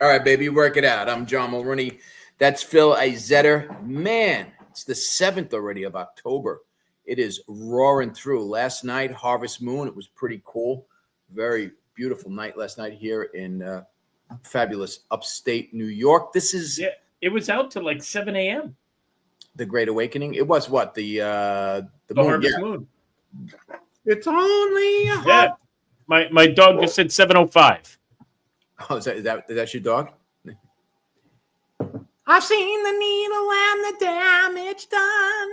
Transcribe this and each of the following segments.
All right, baby, work it out. I'm John Mulrooney. That's Phil Izetter. Man, it's the 7th already of October. It is roaring through. Last night, Harvest Moon. It was pretty cool. Very beautiful night last night here in fabulous upstate New York. This is it was out till like 7 a.m. The Great Awakening. It was what the moon. Harvest Moon. It's only My dog just said 7:05. Oh, is that your dog? I've seen the needle and the damage done.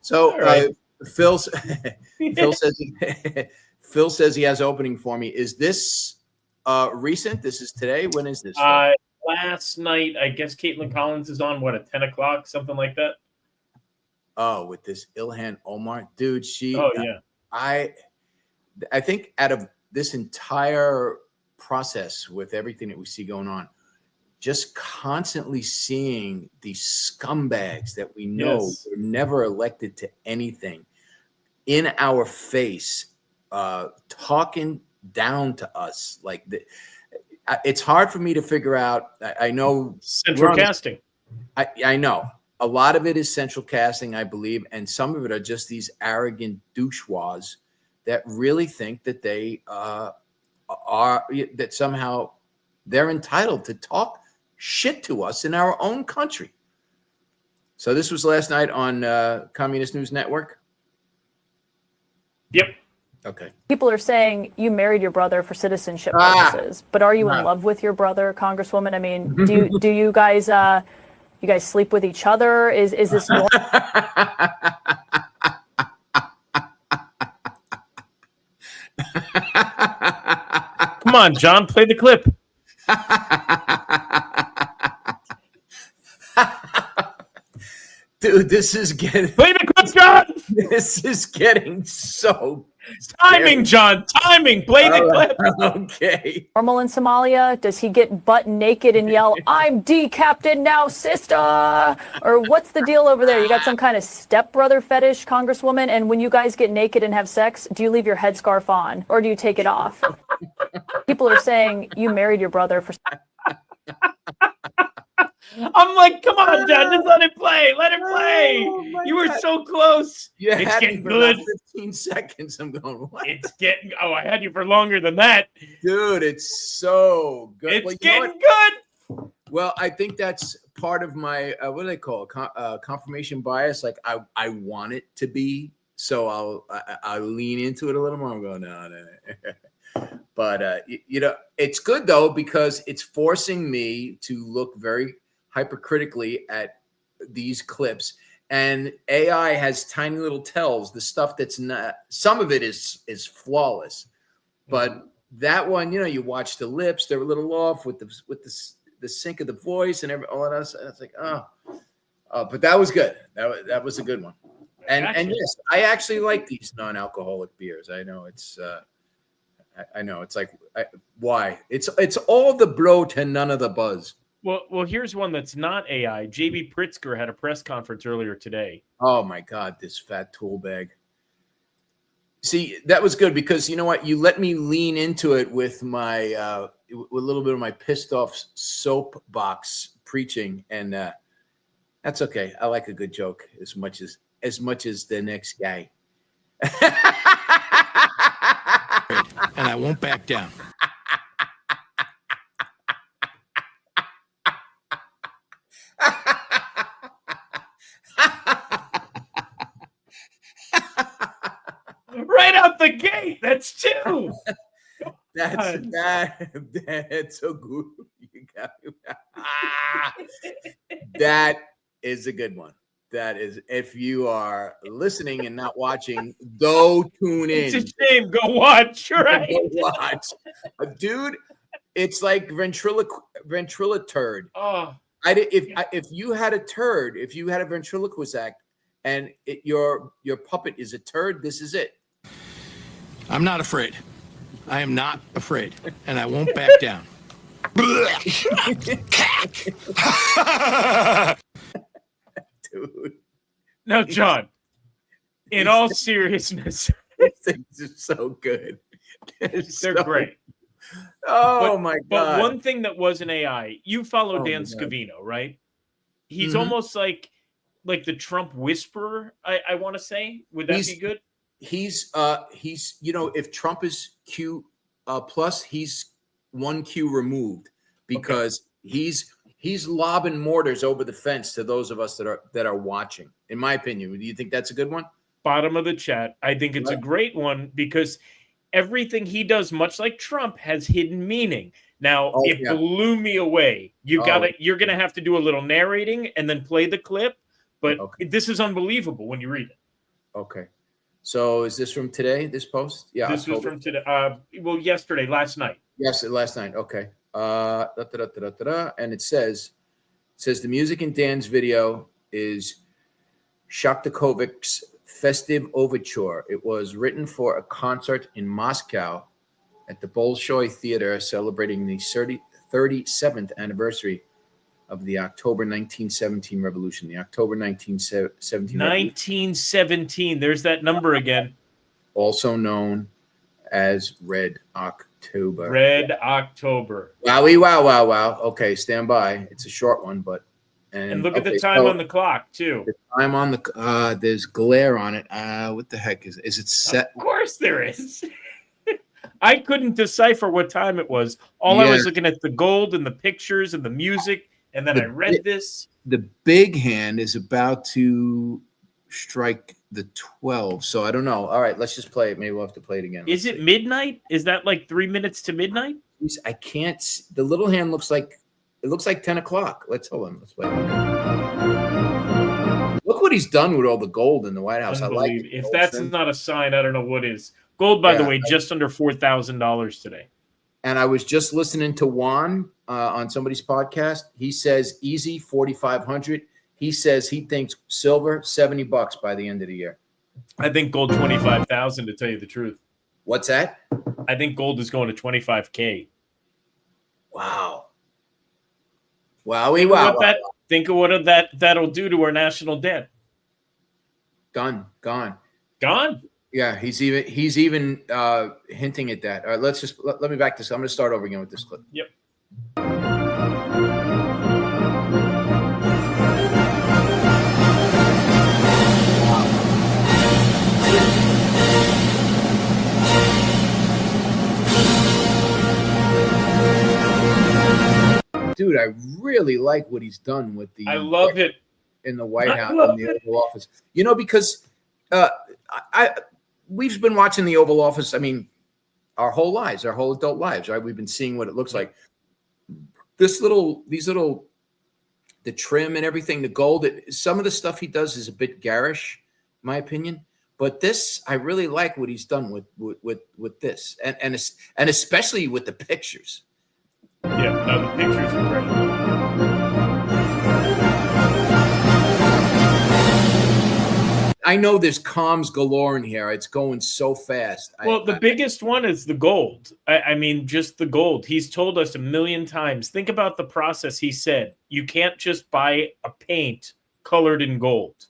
So right. Phil says he has opening for me. Is this recent? This is today. When is this? Last night, I guess Caitlin Collins is on at 10 o'clock, something like that. Oh, with this Ilhan Omar dude, I think out of this entire process with everything that we see going on, just constantly seeing these scumbags that we know were never elected to anything in our face, talking down to us it's hard for me to figure out. I know central casting. I know. A lot of it is central casting, I believe, and some of it are just these arrogant douchewads that really think that they that somehow they're entitled to talk shit to us in our own country. So this was last night on Communist News Network. Yep. Okay. People are saying you married your brother for citizenship purposes, but are you in love with your brother, Congresswoman? I mean, do you guys sleep with each other? Is this normal? Come on, John, play the clip. Dude, this is getting... Play the clip, John! This is getting so... Timing, John, timing. Play the clip. Okay. Normal in Somalia? Does he get butt naked and yell, "I'm decapitated now, sister"? Or what's the deal over there? You got some kind of stepbrother fetish, Congresswoman? And when you guys get naked and have sex, do you leave your headscarf on or do you take it off? People are saying you married your brother for... I'm like, come on, John, just let it play. Let it play. You were so close. It's getting good. 15 seconds. I'm going, what? I had you for longer than that. Dude, it's so good. It's getting good. Well, I think that's part of my, what do they call it? Confirmation bias. Like I want it to be, so I'll lean into it a little more. I'm going, no. But, it's good though, because it's forcing me to look very hypercritically at these clips, and AI has tiny little tells. The stuff that's not, some of it is flawless, but that one, you watch the lips, they're a little off with the sync of the voice and all of that. It's like, but that was good. That was a good one. And yes, I actually like these non-alcoholic beers. I know it's like, why? It's all the bloat and none of the buzz. Well, here's one that's not AI. J.B. Pritzker had a press conference earlier today. Oh, my God, this fat tool bag. See, that was good because you know what? You let me lean into it with my with a little bit of my pissed off soapbox preaching, and that's okay. I like a good joke as much as the next guy. And I won't back down. Right out the gate. That's two. That's so good. That is a good one. That is, if you are listening and not watching, go tune in. It's a shame. Go watch. Right. Go watch. Dude, it's like ventrilo turd. Oh. If you had a turd, if you had a ventriloquist act, and your puppet is a turd, this is it. I'm not afraid. I am not afraid, and I won't back down. Dude. Now, John, in all seriousness, these things are so good. They're great. Oh But, my but God. one thing that was an AI, you follow Oh, Dan my God. Scavino, right? He's Mhm. almost like the Trump whisperer, I want to say. Would that be good? He's if Trump is Q plus, he's one Q removed because he's lobbing mortars over the fence to those of us that are watching. In my opinion, do you think that's a good one? Bottom of the chat. I think it's a great one because everything he does, much like Trump, has hidden meaning. Now, it blew me away. You're gonna have to do a little narrating and then play the clip, but this is unbelievable when you read it. Okay. So is this from today, this post? Yeah. This was from today. Yesterday, last night. Yes, last night. Okay. And it says the music in Dan's video is Shostakovich's Festive Overture. It was written for a concert in Moscow at the Bolshoi Theater celebrating the 37th anniversary of the October 1917 revolution. The October 1917 1917. There's that number again. Also known as Red October. Red October. Wowie, wow. Okay, stand by. It's a short one, but and look at the time on the clock too. The time on the there's glare on it. What the heck is it set? Of course there is. I couldn't decipher what time it was. All I was looking at the gold and the pictures and the music, and then I read this. The big hand is about to strike the 12, so I don't know. All right, let's just play it. Maybe we'll have to play it again. Is it midnight? Is that like 3 minutes to midnight? I can't. The little hand looks like 10 o'clock. Let's hold on. Let's play. Look what he's done with all the gold in the White House. I like it. If that's not a sign, I don't know what is. Gold, by the way, just under $4,000 today. And I was just listening to Juan on somebody's podcast. He says easy 4,500. He says he thinks silver $70 by the end of the year. I think gold 25,000 to tell you the truth. What's that? I think gold is going to 25K. Wow. Think of what that'll do to our national debt. Gone. Yeah, he's even hinting at that. All right, let me back this. I'm going to start over again with this clip. Yep. Dude, I really like what he's done with the. I love it in the White House, in the Oval Office. Because we've been watching the Oval Office. I mean, our whole adult lives, right? We've been seeing what it looks like. The trim and everything, the gold. Some of the stuff he does is a bit garish, in my opinion. But this, I really like what he's done with this, and especially with the pictures. Yeah, no, the pictures are great. I know there's comms galore in here. It's going so fast. Well, the biggest one is the gold. I mean, just the gold. He's told us a million times. Think about the process. He said, you can't just buy a paint colored in gold.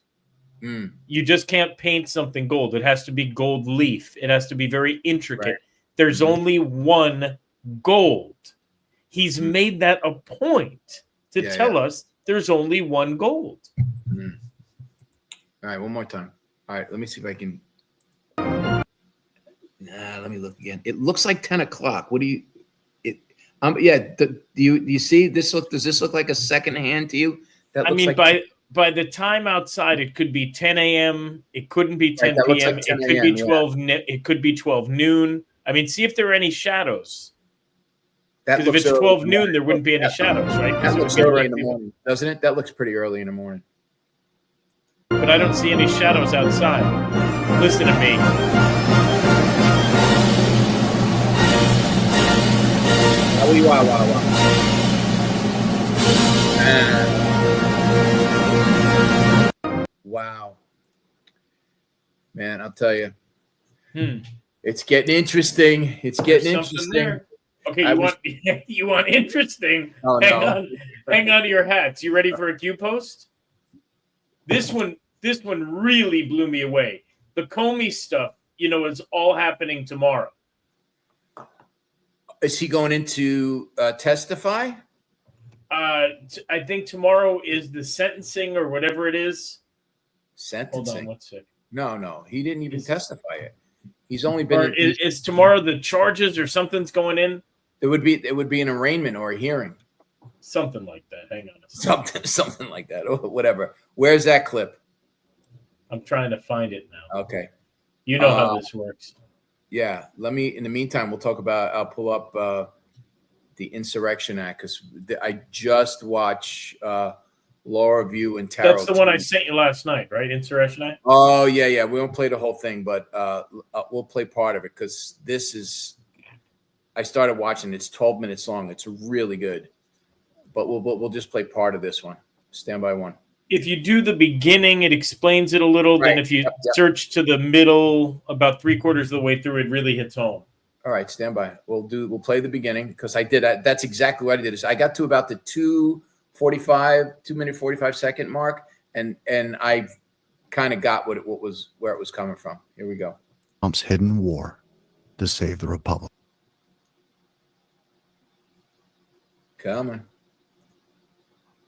You just can't paint something gold. It has to be gold leaf. It has to be very intricate. Right. There's only one gold. He's made that a point to tell us there's only one gold. All right, one more time. All right, let me see if I can. Let me look again. It looks like 10 o'clock. What do you? Do you see this? Does this look like a second hand to you? By the time outside, it could be 10 a.m. It couldn't be 10 p.m. Like 10 it could be 12. It could be 12 noon. I mean, see if there are any shadows. Because if it's 12 noon, there wouldn't be any shadows, right? That looks early in the morning, doesn't it? That looks pretty early in the morning. But I don't see any shadows outside. Listen to me. Wow. Man, I'll tell you. It's getting interesting. It's getting interesting. There. Okay, you want interesting? Oh, hang on to your hats. You ready for a Q post? This one really blew me away. The Comey stuff, is all happening tomorrow. Is he going in to testify? I think tomorrow is the sentencing or whatever it is. Sentencing. Hold on, one second. No. He didn't even testify yet. He's only been. Or is tomorrow the charges or something's going in? It would be an arraignment or a hearing. Something like that. Hang on a second. Something like that, or whatever. Where's that clip? I'm trying to find it now. Okay. You know how this works. Yeah. In the meantime, I'll pull up the Insurrection Act, because I just watched Laura View and Taro. That's the one I sent you last night, right? Insurrection Act? Oh, yeah. We won't play the whole thing, but we'll play part of it, because this is, I started watching, it's 12 minutes long. It's really good. But we'll just play part of this one. Stand by one. If you do the beginning, it explains it a little. Right. Then if you search to the middle, about 3/4 of the way through, it really hits home. All right, stand by. We'll play the beginning, because that's exactly what I did. Is I got to about the 2 minute 45 second mark, and I kind of got where it was coming from. Here we go. Trump's hidden war to save the republic. Come on.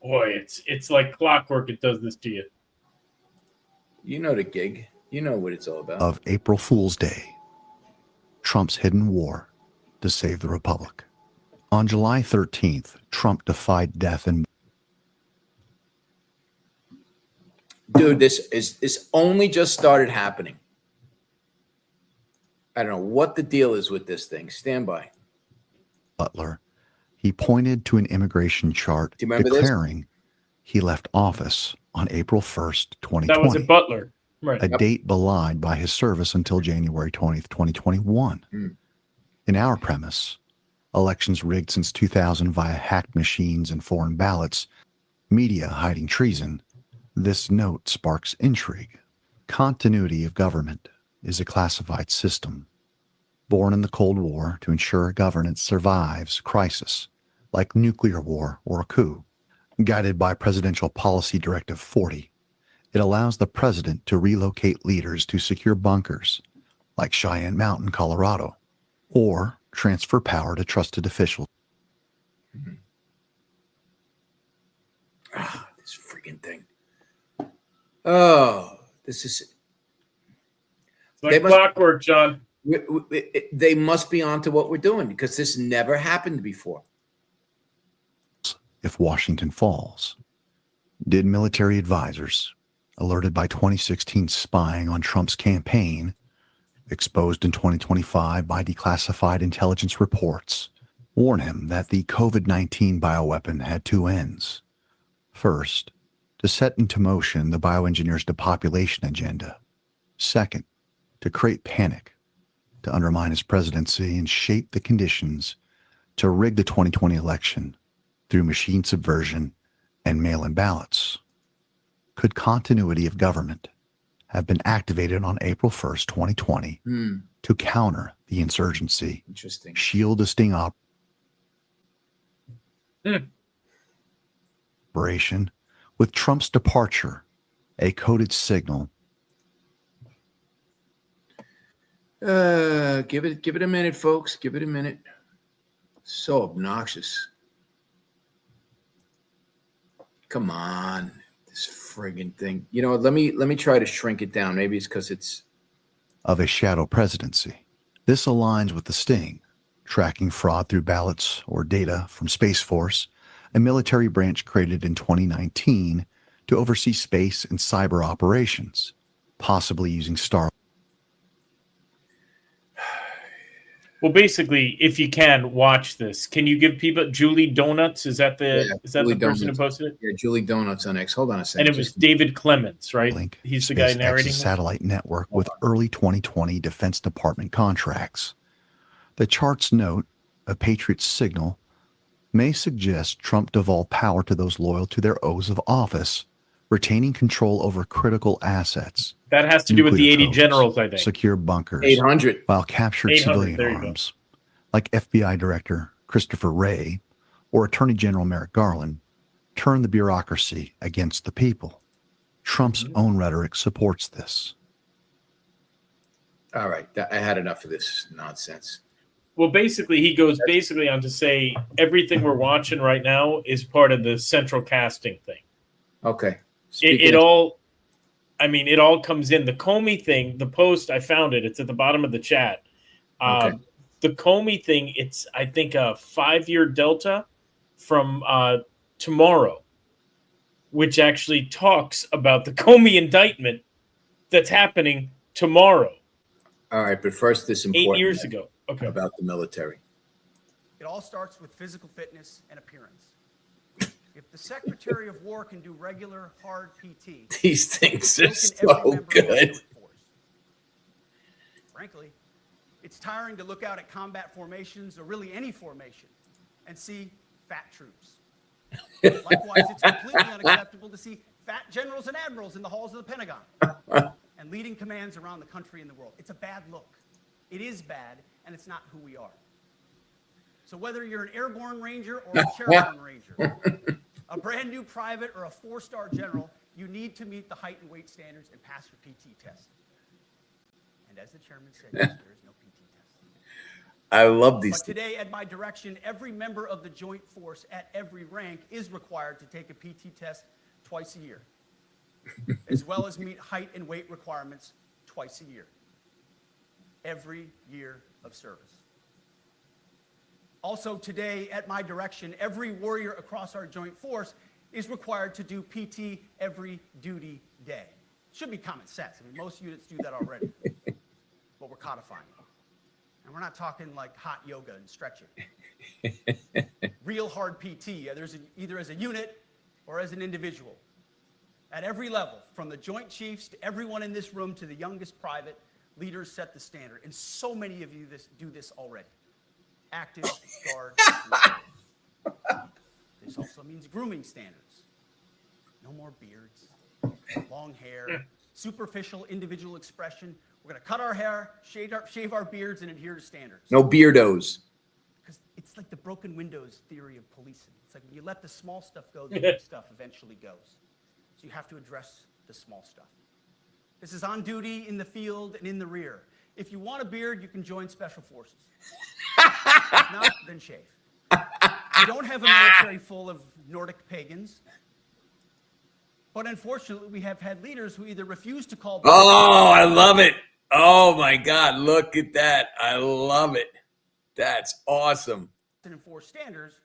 Boy, it's like clockwork. It does this to you. You know the gig. You know what it's all about. Of April Fool's Day, Trump's hidden war to save the republic. On July 13th, Trump defied death and... Dude, this only just started happening. I don't know what the deal is with this thing. Stand by. Butler. He pointed to an immigration chart Do you remember declaring he left office on April 1st, 2020. That was at Butler. Right. A date belied by his service until January 20th, 2021. In our premise, elections rigged since 2000 via hacked machines and foreign ballots, media hiding treason, this note sparks intrigue. Continuity of government is a classified system, born in the Cold War to ensure governance survives crisis, like nuclear war or a coup. Guided by Presidential Policy Directive 40, it allows the president to relocate leaders to secure bunkers, like Cheyenne Mountain, Colorado, or transfer power to trusted officials. This freaking thing. Oh, this is... It's like clockwork, John. They must be onto what we're doing, because this never happened before. If Washington falls, did military advisors, alerted by 2016 spying on Trump's campaign, exposed in 2025 by declassified intelligence reports, warn him that the COVID-19 bioweapon had two ends? First, to set into motion the bioengineers' depopulation agenda. Second, to create panic, to undermine his presidency and shape the conditions to rig the 2020 election through machine subversion and mail-in ballots. Could continuity of government have been activated on April 1st, 2020 to counter the insurgency? Interesting. Shield a sting operation with Trump's departure, a coded signal. Give it a minute, folks. Give it a minute. So obnoxious. Come on, this friggin' thing. You know, let me try to shrink it down. Maybe it's because it's of a shadow presidency. This aligns with the sting, tracking fraud through ballots or data from Space Force, a military branch created in 2019 to oversee space and cyber operations, possibly using Star. Well, basically, if you can watch this, can you give people Julie Donuts? Is that the Julie person Donuts. who posted it? Yeah, Julie Donuts on X. Hold on a second. And it was David Clements, right? Link, He's the guy narrating. Satellite network with early 2020 Defense Department contracts. The charts note a Patriot signal may suggest Trump devolved power to those loyal to their oaths of office, retaining control over critical assets. That has to do with the 80 generals, I think. Secure bunkers. 800. While captured 800, civilian arms, like FBI Director Christopher Wray or Attorney General Merrick Garland, turn the bureaucracy against the people. Trump's own rhetoric supports this. All right. I had enough of this nonsense. Well, basically, he goes basically on to say everything we're watching right now is part of the central casting thing. Okay. It all comes in. The Comey thing, the post, I found it. It's at the bottom of the chat. Okay. The Comey thing, it's, I think, a 5-year delta from tomorrow, which actually talks about the Comey indictment that's happening tomorrow. All right, but first, this 8 important years ago. Okay. about the military. It all starts with physical fitness and appearance. If the Secretary of War can do regular hard PT, These things so are can every so member of our good. joint force. Frankly, it's tiring to look out at combat formations, or really any formation, and see fat troops. Likewise, it's completely unacceptable to see fat generals and admirals in the halls of the Pentagon and leading commands around the country and the world. It's a bad look. It is bad, and it's not who we are. So whether you're an airborne ranger or a chairborne ranger, a brand new private or a 4-star general, you need to meet the height and weight standards and pass your PT test. And as the chairman said, yes, there is no PT test. I love these. But today, at my direction, every member of the joint force at every rank is required to take a PT test twice a year, as well as meet height and weight requirements twice a year, every year of service. Also today, at my direction, every warrior across our joint force is required to do PT every duty day. Should be common sense. I mean, most units do that already, but we're codifying it. And we're not talking like hot yoga and stretching. Real hard PT, either as a unit or as an individual. At every level, from the Joint Chiefs to everyone in this room to the youngest private, leaders set the standard. And so many of you do this already. Active, guard, and this also means grooming standards. No more beards, long hair, superficial individual expression. We're going to cut our hair, shave our beards, and adhere to standards. No beardos. Because it's like the broken windows theory of policing. It's like when you let the small stuff go, the big stuff eventually goes. So you have to address the small stuff. This is on duty, in the field, and in the rear. If you want a beard, you can join Special Forces. If not, then shave. We don't have a military full of Nordic pagans. But unfortunately, we have had leaders who either refuse to call... Oh, I love it. Oh, my God. Look at that. I love it. That's awesome. ...and enforce standards,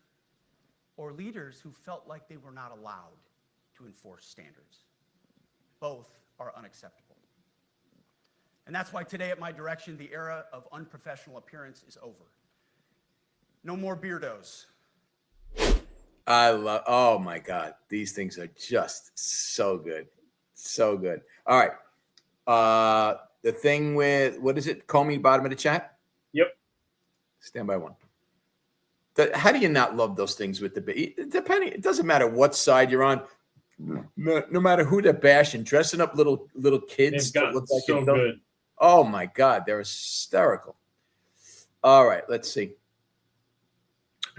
or leaders who felt like they were not allowed to enforce standards. Both are unacceptable. And that's why today, at my direction, the era of unprofessional appearance is over. No more beardos. Oh my God. These things are just so good. So good. All right. The thing with, what is it? Comey, bottom of the chat? Yep. Stand by one. How do you not love those things with depending, it doesn't matter what side you're on. No matter who they're bashing, dressing up little kids. They've gotten so good. Oh my God, they're hysterical. All right, let's see.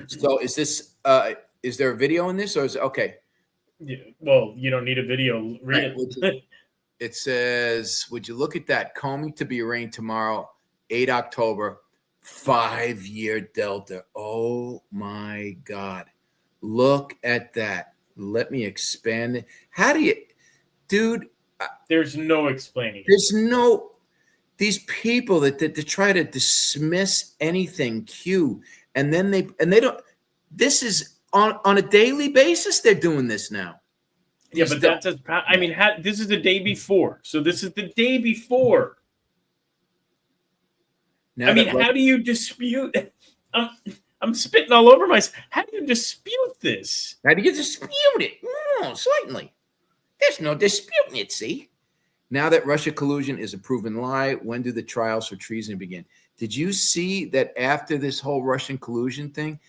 So is there a video in this, or is it okay? Yeah, well, you don't need a video. Read it. It says, would you look at that? Comey to be arraigned tomorrow, 8 October, 5-year delta. Oh my God. Look at that. Let me expand it. How do you, dude? There's no explaining. There's no, these people that try to dismiss anything Q, and then they don't, this is on a daily basis. They're doing this now. Yeah, but that does, I mean, this is the day before. So this is the day before. Now I mean, how do you dispute? I'm spitting all over myself. How do you dispute this? How do you dispute it? Oh, certainly. There's no disputing it, see? Now that Russia collusion is a proven lie, when do the trials for treason begin? Did you see that after this whole Russian collusion thing,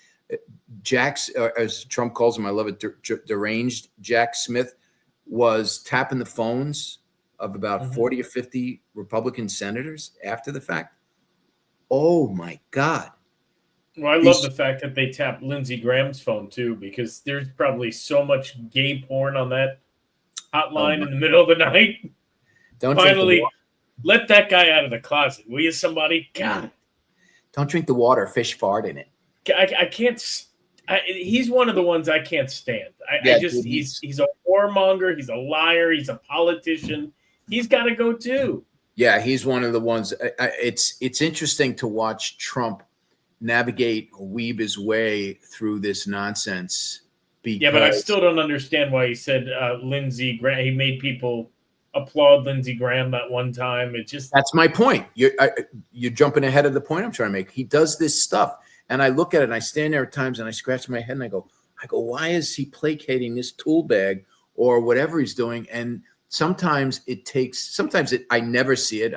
Jack's, as Trump calls him, I love it, deranged Jack Smith, was tapping the phones of about 40 or 50 Republican senators after the fact? Oh, my God. Well, I love the fact that they tapped Lindsey Graham's phone, too, because there's probably so much gay porn on that hotline in the middle of the night. Don't Finally, let that guy out of the closet, will you, somebody? God. Don't drink the water. Fish fart in it. I can't. He's one of the ones I can't stand. He's a warmonger. He's a liar. He's a politician. He's got to go too. Yeah, he's one of the ones. It's interesting to watch Trump navigate or weave his way through this nonsense. Yeah, but I still don't understand why he said Lindsey Graham. He made people applaud Lindsey Graham that one time. That's my point. You're jumping ahead of the point I'm trying to make. He does this stuff, and I look at it and I stand there at times and I scratch my head and I go, why is he placating this tool bag or whatever he's doing? And sometimes I never see it.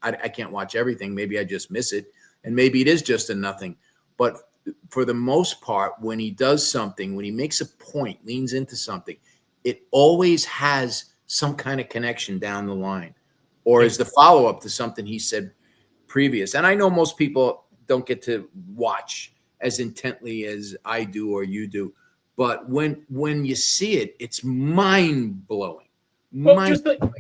I can't watch everything. Maybe I just miss it, and maybe it is just a nothing. But for the most part, when he does something, when he makes a point, leans into something, it always has some kind of connection down the line, or is the follow-up to something he said previous. And I know most people don't get to watch as intently as I do or you do, but when you see it, it's mind-blowing. Well,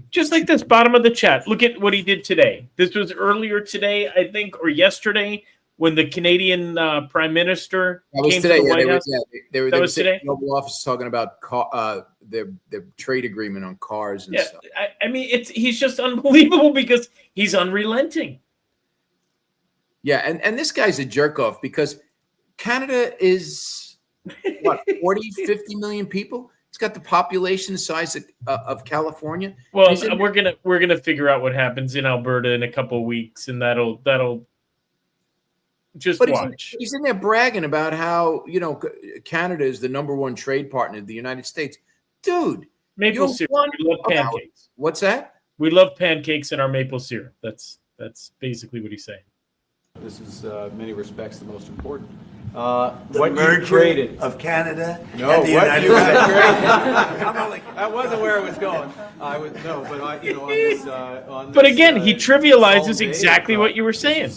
just like this, bottom of the chat. Look at what he did today. This was earlier today, I think, or yesterday, when the Canadian Prime Minister came to the White House. They were today. The Oval Office talking about their trade agreement on cars and stuff. I mean, he's just unbelievable because he's unrelenting. Yeah, and this guy's a jerk off because Canada is what 40, 50 million people. It's got the population size of California. Well, we're gonna figure out what happens in Alberta in a couple of weeks, and that'll just watch. He's in there bragging about how Canada is the #1 trade partner of the United States, dude. Maple syrup. We love pancakes. What's that? We love pancakes and our maple syrup. That's basically what he's saying. This is, in many respects, the most important. What merger created of Canada and the United States. I wasn't where it was going. But again, he trivializes exactly what you were saying.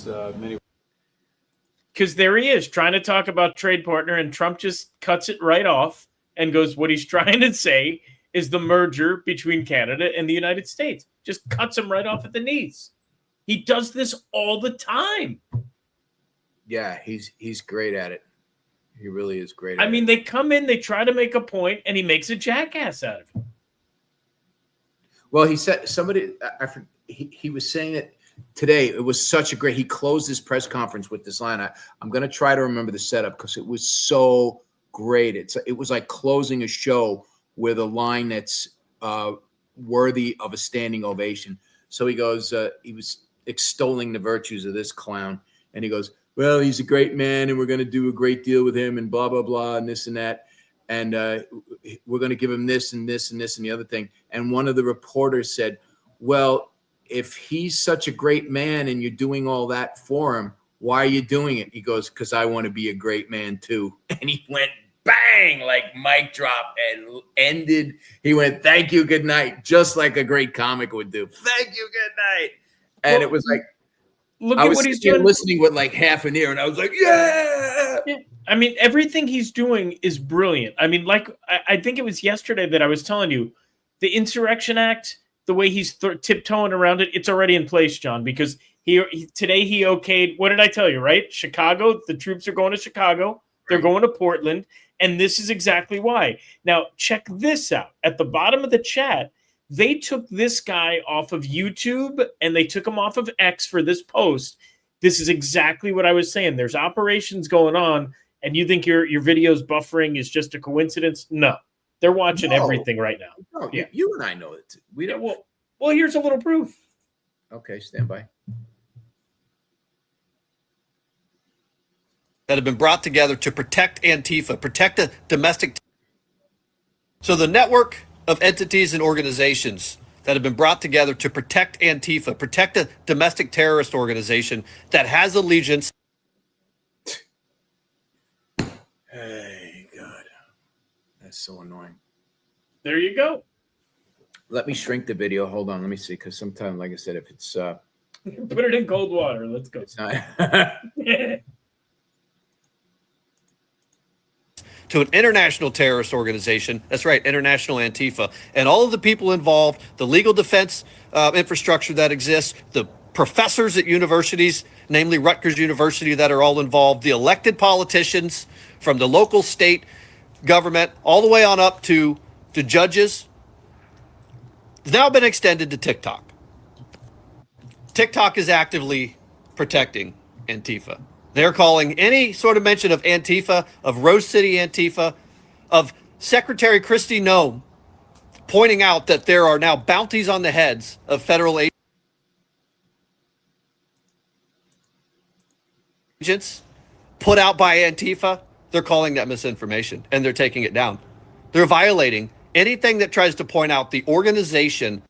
Because there he is trying to talk about trade partner, and Trump just cuts it right off and goes, what he's trying to say is the merger between Canada and the United States. Just cuts him right off at the knees. He does this all the time. Yeah, he's great at it. He really is great. I mean, they come in, they try to make a point, and he makes a jackass out of it. Well, he said he was saying it today. It was such a great. He closed his press conference with this line. I'm going to try to remember the setup because it was so great. It was like closing a show with a line that's worthy of a standing ovation. So he goes. He was extolling the virtues of this clown, and he goes, well, he's a great man, and we're going to do a great deal with him, and blah, blah, blah, and this and that. And we're going to give him this and this and this and the other thing. And one of the reporters said, well, if he's such a great man and you're doing all that for him, why are you doing it? He goes, because I want to be a great man too. And he went bang, like mic drop, and ended. He went, thank you, good night, just like a great comic would do. Thank you, good night. And it was like, look at what he's doing. Listening with like half an ear, and I was like, yeah. I mean, everything he's doing is brilliant. I mean, like I think it was yesterday that I was telling you, the Insurrection Act, the way he's tiptoeing around it, it's already in place, John, because today he okayed, what did I tell you, right? Chicago, the troops are going to Chicago. They're going to Portland, and this is exactly why. Now, check this out. At the bottom of the chat, they took this guy off of YouTube and they took him off of X for this post. This is exactly what I was saying. There's operations going on, and you think your video's buffering is just a coincidence? No. They're watching everything right now. No, yeah. You and I know it. We don't. Well, here's a little proof. Okay, stand by. That have been brought together to protect Antifa, protect the domestic. So the network of entities and organizations that have been brought together to protect Antifa, protect a domestic terrorist organization that has allegiance. Hey, God. That's so annoying. There you go. Let me shrink the video. Hold on. Let me see. Because sometimes, like I said, if it's... Put it in cold water. Let's go. It's not... To an international terrorist organization. That's right, International Antifa. And all of the people involved, the legal defense infrastructure that exists, the professors at universities, namely Rutgers University, that are all involved, the elected politicians from the local state government all the way on up to judges. It's now been extended to TikTok. TikTok is actively protecting Antifa. They're calling any sort of mention of Antifa, of Rose City Antifa, of Secretary Kristi Noem pointing out that there are now bounties on the heads of federal agents put out by Antifa. They're calling that misinformation, and they're taking it down. They're violating anything that tries to point out the organization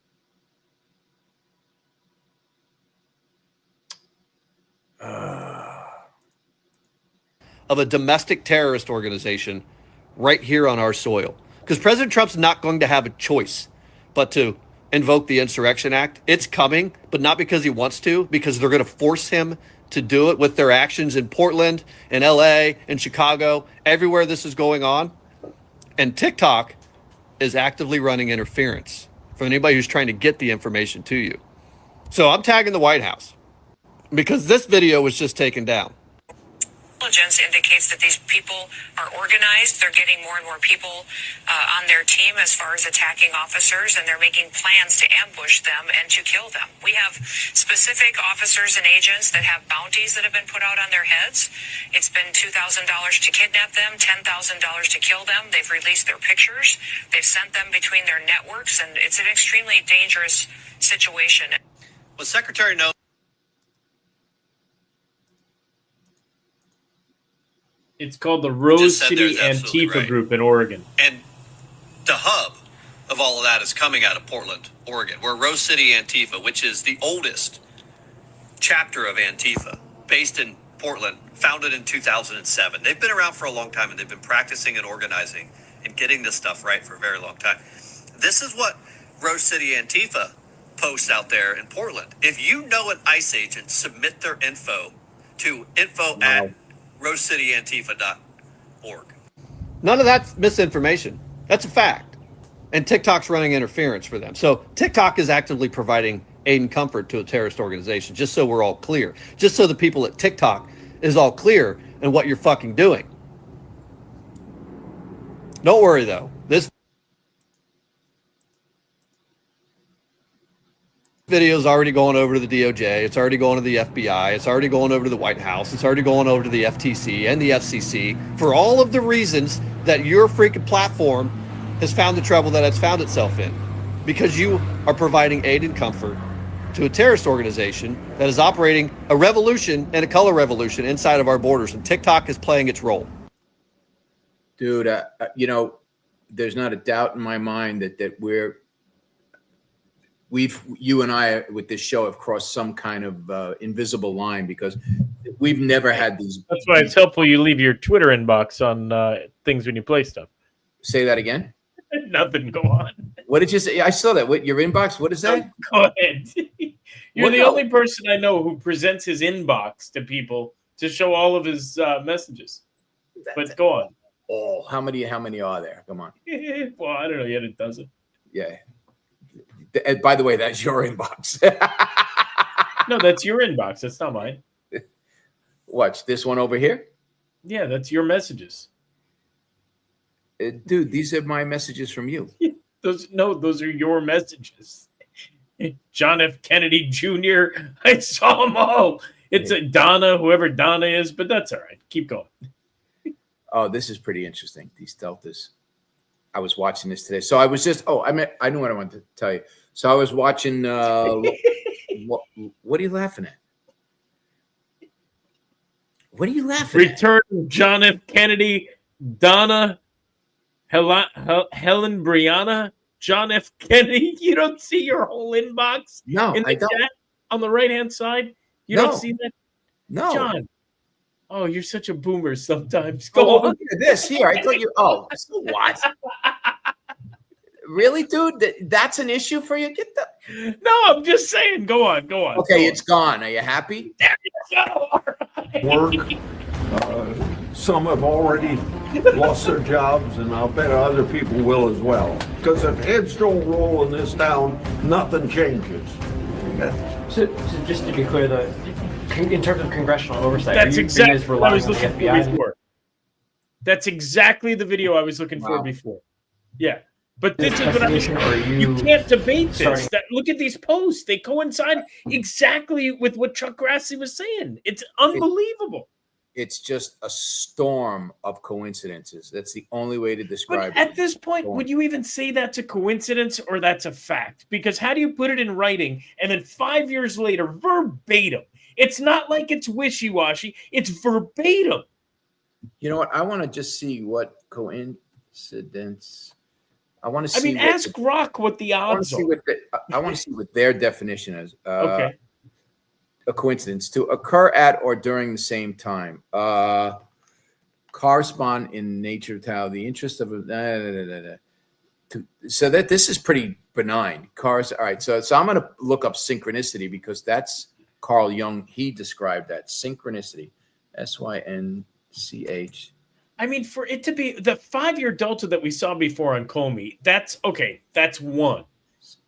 of a domestic terrorist organization right here on our soil. Because President Trump's not going to have a choice but to invoke the Insurrection Act. It's coming, but not because he wants to, because they're going to force him to do it with their actions in Portland, in LA, in Chicago, everywhere this is going on. And TikTok is actively running interference from anybody who's trying to get the information to you. So I'm tagging the White House because this video was just taken down. Intelligence indicates that these people are organized. They're getting more and more people on their team as far as attacking officers, and they're making plans to ambush them and to kill them. We have specific officers and agents that have bounties that have been put out on their heads. It's been $2,000 to kidnap them, $10,000 to kill them. They've released their pictures. They've sent them between their networks, and it's an extremely dangerous situation. Well, Secretary Noem It's called the Rose City Antifa right. Group in Oregon. And the hub of all of that is coming out of Portland, Oregon, where Rose City Antifa, which is the oldest chapter of Antifa, based in Portland, founded in 2007. They've been around for a long time, and they've been practicing and organizing and getting this stuff right for a very long time. This is what Rose City Antifa posts out there in Portland. If you know an ICE agent, submit their info to info@rosecityantifa.org. None of that's misinformation. That's a fact. And TikTok's running interference for them. So TikTok is actively providing aid and comfort to a terrorist organization, just so we're all clear. Just so the people at TikTok is all clear in what you're fucking doing. Don't worry, though. This video is already going over to the DOJ. It's already going to the FBI. It's already going over to the White House. It's already going over to the FTC and the FCC for all of the reasons that your freaking platform has found the trouble that it's found itself in, because you are providing aid and comfort to a terrorist organization that is operating a revolution and a color revolution inside of our borders, and TikTok is playing its role. Dude, there's not a doubt in my mind that you and I with this show have crossed some kind of invisible line, because we've never had these. That's why it's helpful you leave your Twitter inbox on things when you play stuff. Say that again. Nothing. Go on. What did you say? I saw that. What, your inbox? What is that? Go ahead. You're the only person I know who presents his inbox to people to show all of his messages. But go on. Oh, how many are there? Come on. Well, I don't know yet. It doesn't. Yeah. By the way, that's your inbox. No, that's your inbox. That's not mine. Watch this one over here. Yeah, that's your messages. Dude, these are my messages from you. Those are your messages. John F. Kennedy Jr. I saw them all. It's a Donna, whoever Donna is, but that's all right. Keep going. Oh, this is pretty interesting. These deltas. I was watching this today. So I was just, I knew what I wanted to tell you. So I was watching, what are you laughing at? What are you laughing at? Return John F. Kennedy, Donna, Helen Brianna, John F. Kennedy. You don't see your whole inbox? No, in the I don't. chat on the right-hand side? You don't see that? No. John. Oh, you're such a boomer sometimes. Go on. Look at this here. I thought you. Oh, so what? Really, dude? That's an issue for you? Get the. No, I'm just saying. Go on. Okay, it's gone. Are you happy? There you go. All right. Work. Some have already lost their jobs, and I'll bet other people will as well. Because if heads don't roll in this town, nothing changes. So just to be clear, though, in terms of congressional oversight, That's exactly what I was looking for FBI? before. That's exactly the video I was looking for before. Yeah. But this is what I was. You can't debate this. Look at these posts; they coincide exactly with what Chuck Grassley was saying. It's unbelievable. It's just a storm of coincidences. That's the only way to describe it. At this point, would you even say that's a coincidence or that's a fact? Because how do you put it in writing and then 5 years later, verbatim? It's not like it's wishy-washy. It's verbatim. You know what? I want to just see what coincidence. I want to see. I mean, ask Grok what the odds are. I want to see what their definition is. Okay. A coincidence to occur at or during the same time. Correspond in nature to how the interest of so that this is pretty benign. All right. So I'm going to look up synchronicity because that's Carl Jung. He described that synchronicity. SYNCH. I mean, for it to be the 5-year delta that we saw before on Comey, that's okay. That's one.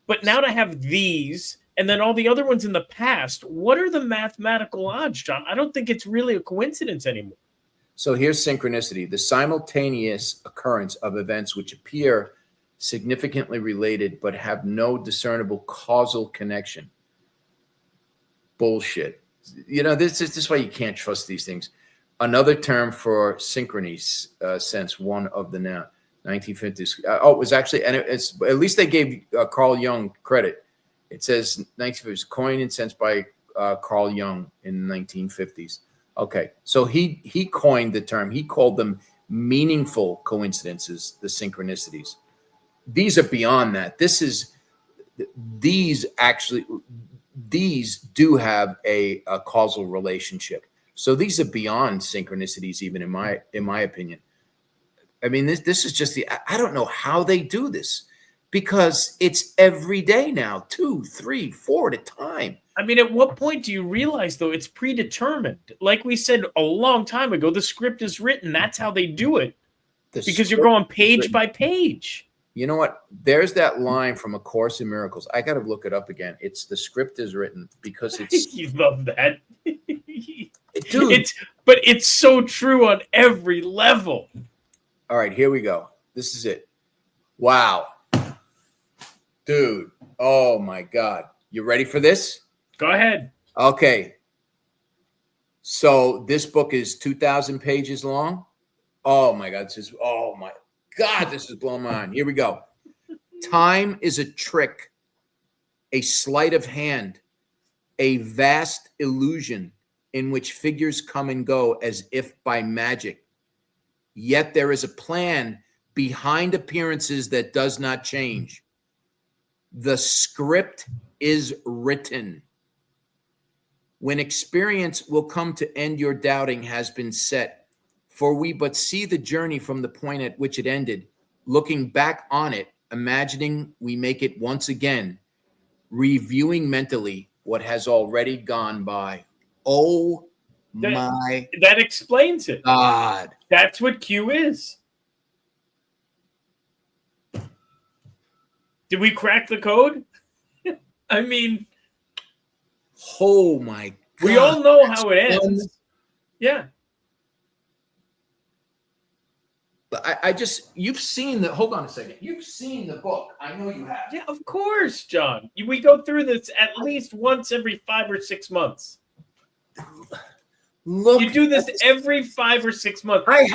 But now to have these and then all the other ones in the past, what are the mathematical odds, John? I don't think it's really a coincidence anymore. So here's synchronicity, the simultaneous occurrence of events which appear significantly related but have no discernible causal connection. Bullshit. You know, this is why you can't trust these things. Another term for synchrony, since one of the now 1950s. It was actually, and it's at least they gave Carl Jung credit. It says 1950s, coined and sensed by Carl Jung in the 1950s. Okay, so he coined the term. He called them meaningful coincidences, the synchronicities. These are beyond that. These do have a causal relationship. So these are beyond synchronicities, even in my opinion. I mean, this is just I don't know how they do this because it's every day now, 2, 3, 4 at a time. I mean, at what point do you realize, though, it's predetermined? Like we said a long time ago, the script is written. That's how they do it. Because you're going page by page. You know what? There's that line from A Course in Miracles. I got to look it up again. It's the script is written because it's. You love that. Dude. But it's so true on every level. All right, here we go. This is it. Wow. Dude. Oh, my God. You ready for this? Go ahead. Okay. So this book is 2,000 pages long. Oh, my God. This is blowing my mind. Here we go. Time is a trick, a sleight of hand, a vast illusion in which figures come and go as if by magic. Yet there is a plan behind appearances that does not change. The script is written. When experience will come to end your doubting has been set, for we but see the journey from the point at which it ended, looking back on it, imagining we make it once again, reviewing mentally what has already gone by. Oh my. That explains it. God. That's what Q is. Did we crack the code? I mean. Oh my God. We all know how it ends. Yeah. You've seen hold on a second. You've seen the book. I know you have. Yeah, of course, John. We go through this at least once every 5 or 6 months. Look, you do this every 5 or 6 months. I'm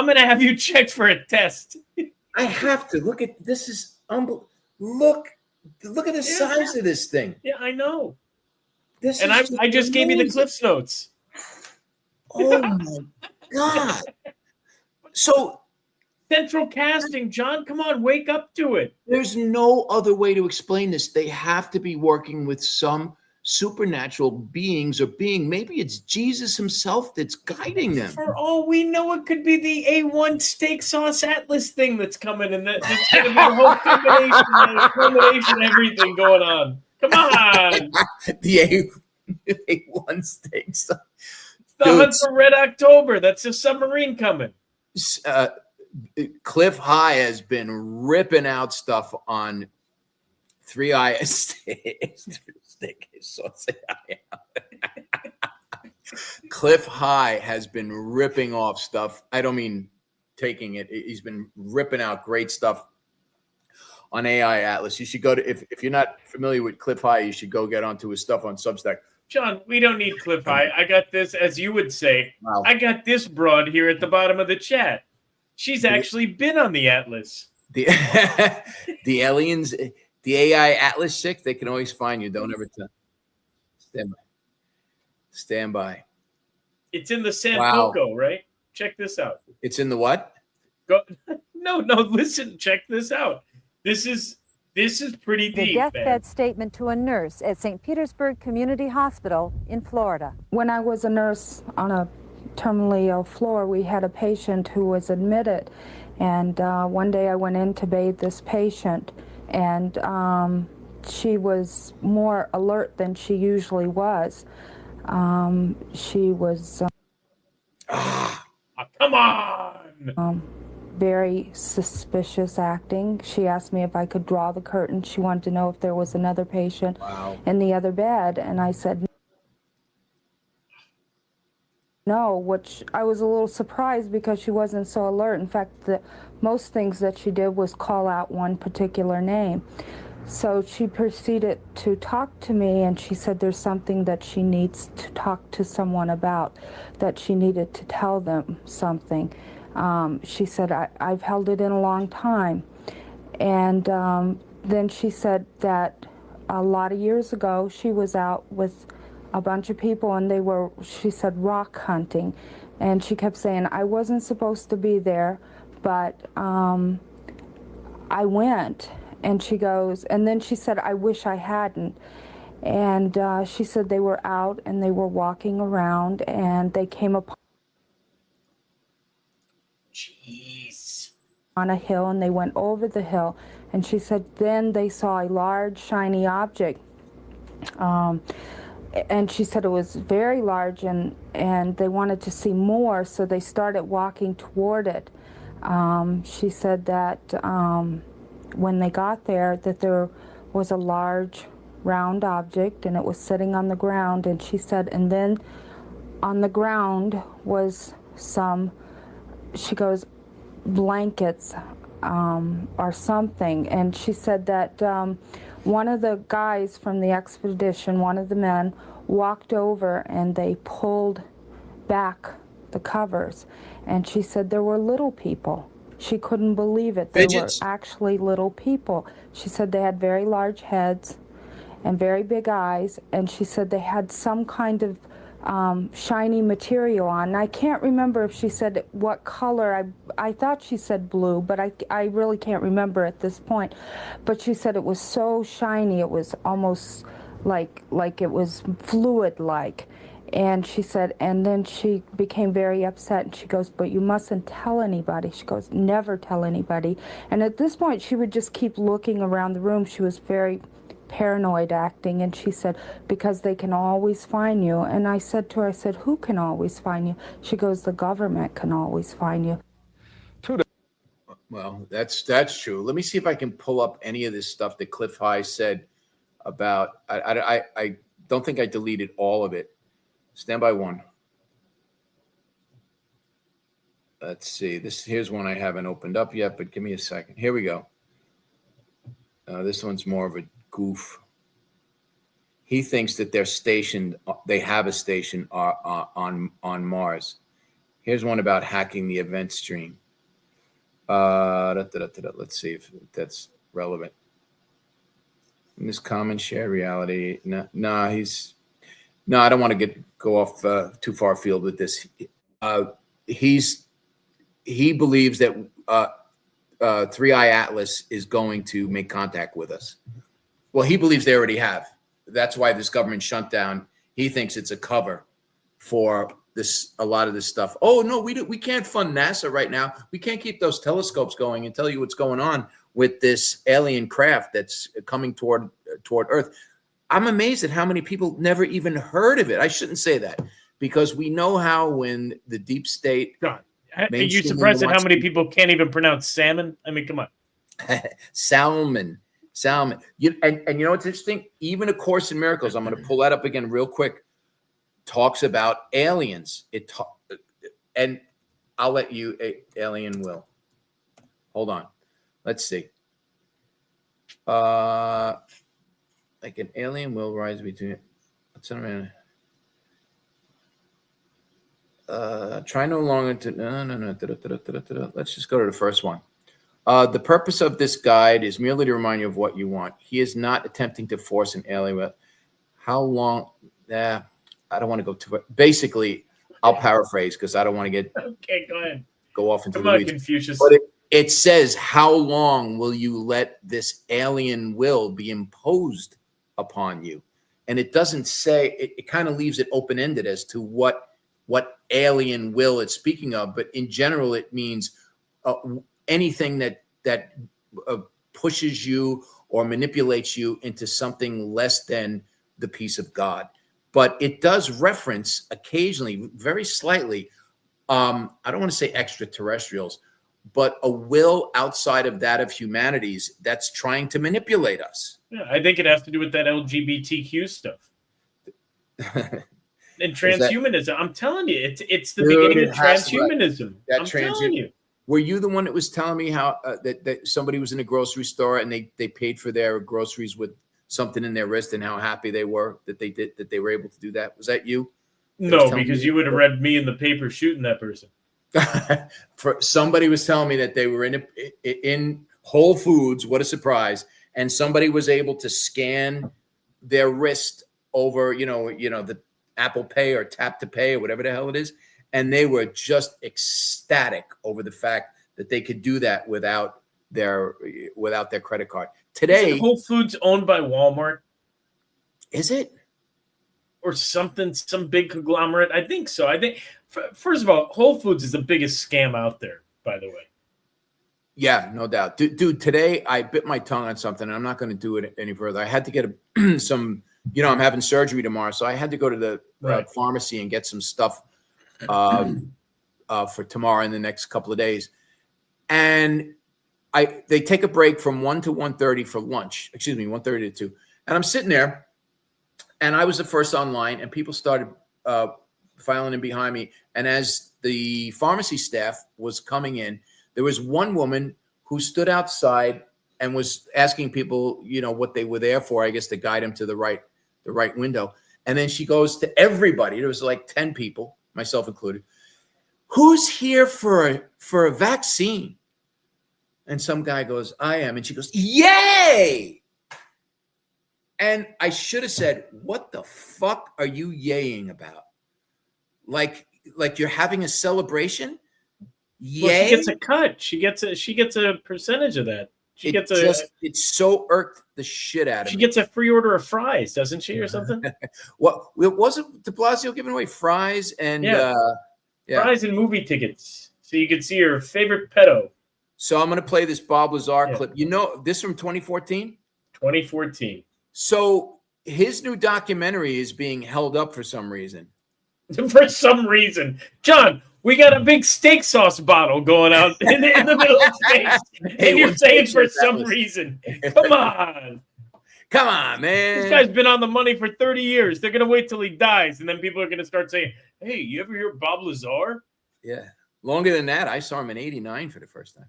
gonna have you checked for a test. I have to look at this. Is unbelievable. Look at the size of this thing. Yeah, I know. I just gave you the Cliff's Notes. Oh my God. So central casting, John, come on, wake up to it. There's no other way to explain this. They have to be working with some supernatural beings or being. Maybe it's Jesus himself that's guiding them. For all we know, it could be the A1 steak sauce Atlas thing that's coming, and that's going to be a whole combination, everything going on. Come on. The A1 steak sauce. The hunt for Red October. That's a submarine coming. Cliff High has been ripping out stuff on 3i Cliff High has been ripping off stuff. I don't mean taking it. He's been ripping out great stuff on AI Atlas. You should go to, if you're not familiar with Cliff High, you should go get onto his stuff on Substack. John, we don't need Cliff High. I got this, as you would say. Wow. I got this broad here at the bottom of the chat. She's actually been on the Atlas. The aliens, the AI Atlas chick, they can always find you. Don't ever tell. Stand by. Stand by. It's in the San Poco, right? Check this out. It's in the what? Go. No, listen, check this out. This is pretty deep. The deathbed statement to a nurse at St. Petersburg Community Hospital in Florida. When I was a nurse on a terminally ill floor, we had a patient who was admitted, and one day I went in to bathe this patient, and she was more alert than she usually was. She was come on. Very suspicious acting. She asked me if I could draw the curtain. She wanted to know if there was another patient in the other bed, and I said no, which I was a little surprised because she wasn't so alert. In fact, most things that she did was call out one particular name. So she proceeded to talk to me, and she said there's something that she needs to talk to someone about, that she needed to tell them something. She said, I've held it in a long time. And then she said that a lot of years ago, she was out with a bunch of people, and they were, she said, rock hunting. And she kept saying, I wasn't supposed to be there, but I went. And she goes, and then she said, I wish I hadn't. And she said they were out and they were walking around, and they came upon on a hill, and they went over the hill. And she said then they saw a large shiny object. And she said it was very large, and they wanted to see more, so they started walking toward it. She said that when they got there, that there was a large round object, and it was sitting on the ground. And she said, and then on the ground was some, she goes, blankets or something. And she said that one of the guys from the expedition, one of the men, walked over and they pulled back the covers. And she said there were little people. She couldn't believe it. They were actually little people. She said they had very large heads and very big eyes, and she said they had some kind of shiny material on. And I can't remember if she said what color. I thought she said blue, but I really can't remember at this point. But she said it was so shiny, it was almost like it was fluid-like. And she said, and then she became very upset, and she goes, but you mustn't tell anybody. She goes, never tell anybody. And at this point, she would just keep looking around the room. She was very paranoid acting, and she said, because they can always find you. And I said to her, I said, who can always find you? She goes, the government can always find you. Well, that's true. Let me see if I can pull up any of this stuff that Cliff High said about, I don't think I deleted all of it. Stand by one. Let's see. Here's one I haven't opened up yet, but give me a second. Here we go. This one's more of a goof. He thinks that they're stationed. They have a station on Mars. Here's one about hacking the event stream. Let's see if that's relevant. In this common shared reality. No, I don't want to go off too far afield with this. He believes that 3i Atlas is going to make contact with us. Well, he believes they already have. That's why this government shutdown, he thinks it's a cover for this, a lot of this stuff. Oh, no, we can't fund NASA right now. We can't keep those telescopes going and tell you what's going on with this alien craft that's coming toward Earth. I'm amazed at how many people never even heard of it. I shouldn't say that, because we know how when the deep state. God, are you surprised at how many people can't even pronounce salmon? I mean, come on. Salmon. Salmon. And you know what's interesting? Even A Course in Miracles, I'm going to pull that up again real quick, talks about aliens. And I'll let you, alien will. Hold on. Let's see. Like an alien will rise between. Try no longer to. No. Let's just go to the first one. The purpose of this guide is merely to remind you of what you want. He is not attempting to force an alien. How long? I don't want to go too. Basically, I'll paraphrase because I don't want to get. Okay, go ahead. Go off into Come the on, weeds. Confucius. But it says, how long will you let this alien will be imposed upon you? And it doesn't say. It kind of leaves it open ended as to what alien will it's speaking of. But in general, it means anything that pushes you or manipulates you into something less than the peace of God. But it does reference occasionally, very slightly, I don't want to say extraterrestrials, but a will outside of that of humanity's that's trying to manipulate us. Yeah, I think it has to do with that LGBTQ stuff. And transhumanism. I'm telling you, it's the beginning of transhumanism. I'm telling you. Were you the one that was telling me how that somebody was in a grocery store and they paid for their groceries with something in their wrist and how happy they were that they were able to do that? Was that you? No, because you would have read me in the paper shooting that person. Somebody was telling me that they were in Whole Foods. What a surprise! And somebody was able to scan their wrist over, the Apple Pay or Tap to Pay or whatever the hell it is. And they were just ecstatic over the fact that they could do that without their credit card. Today, Whole Foods owned by Walmart. Is it? Or something, some big conglomerate? I think so. I think, first of all, Whole Foods is the biggest scam out there, by the way. Yeah, no doubt. Dude, today I bit my tongue on something, and I'm not going to do it any further. I had to get some, I'm having surgery tomorrow, so I had to go to the pharmacy and get some stuff for tomorrow in the next couple of days. And they take a break from 1 to 1:30 for lunch. 1:30 to 2. And I'm sitting there, and I was the first online, and people started filing in behind me. And as the pharmacy staff was coming in, there was one woman who stood outside and was asking people, what they were there for, I guess to guide them to the right window. And then she goes to everybody. There was like 10 people, myself included. Who's here for a vaccine? And some guy goes, I am. And she goes, yay! And I should have said, what the fuck are you yaying about? Like you're having a celebration? Yay! Well, she gets a cut. She gets a percentage of that. It so irked the shit out of me. She gets a free order of fries, doesn't she, or something? Well, wasn't de Blasio giving away fries and fries and movie tickets so you could see your favorite pedo. So I'm going to play this Bob Lazar clip. This from 2014? 2014. So his new documentary is being held up for some reason. For some reason. John, we got a big steak sauce bottle going out in the middle of space. And you're saying for some reason. Come on. Come on, man. This guy's been on the money for 30 years. They're going to wait till he dies. And then people are going to start saying, hey, you ever hear Bob Lazar? Yeah. Longer than that. I saw him in 89 for the first time.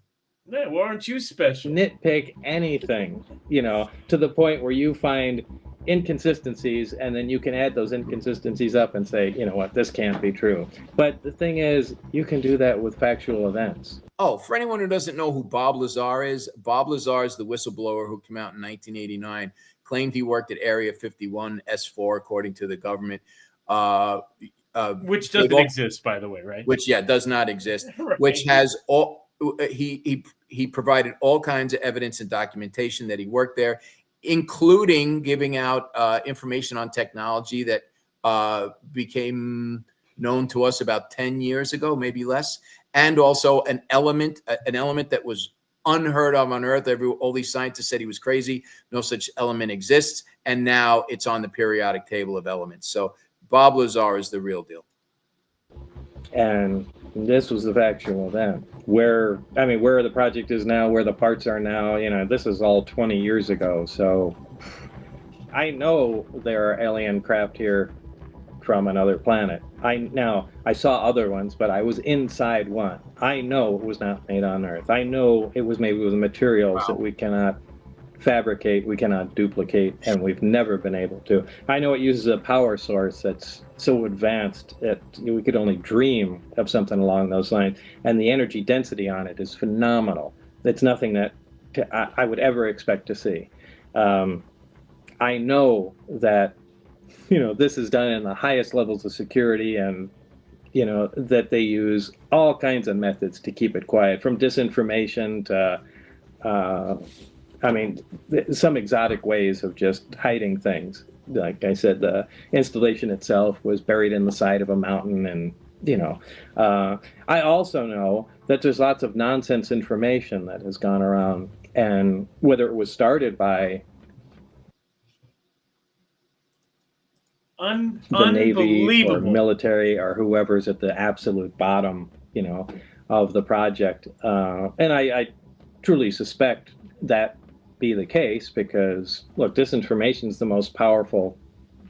Yeah, well, aren't you special? Nitpick anything, to the point where you find inconsistencies, and then you can add those inconsistencies up and say, you know what, this can't be true. But the thing is, you can do that with factual events. Oh, for anyone who doesn't know who Bob Lazar is the whistleblower who came out in 1989, claimed he worked at Area 51 S4, according to the government. Which doesn't exist, by the way, right? Which, does not exist. Right. Which has all... He provided all kinds of evidence and documentation that he worked there, including giving out information on technology that became known to us about 10 years ago, maybe less, and also an element that was unheard of on Earth. All these scientists said he was crazy. No such element exists, and now it's on the periodic table of elements. So Bob Lazar is the real deal. And This was the factual event. Where the project is now, where the parts are now, this is all 20 years ago. So I know there are alien craft here from another planet. I saw other ones, but I was inside one. I know it was not made on Earth. I know it was made with materials that we cannot fabricate, we cannot duplicate, and we've never been able to. I know it uses a power source that's so advanced that we could only dream of something along those lines, and the energy density on it is phenomenal. It's nothing that I would ever expect to see. I know that this is done in the highest levels of security, and that they use all kinds of methods to keep it quiet, from disinformation to some exotic ways of just hiding things. Like I said, the installation itself was buried in the side of a mountain, and I also know that there's lots of nonsense information that has gone around, and whether it was started by the Navy or military or whoever's at the absolute bottom, of the project. And I truly suspect that be the case, because look, disinformation is the most powerful,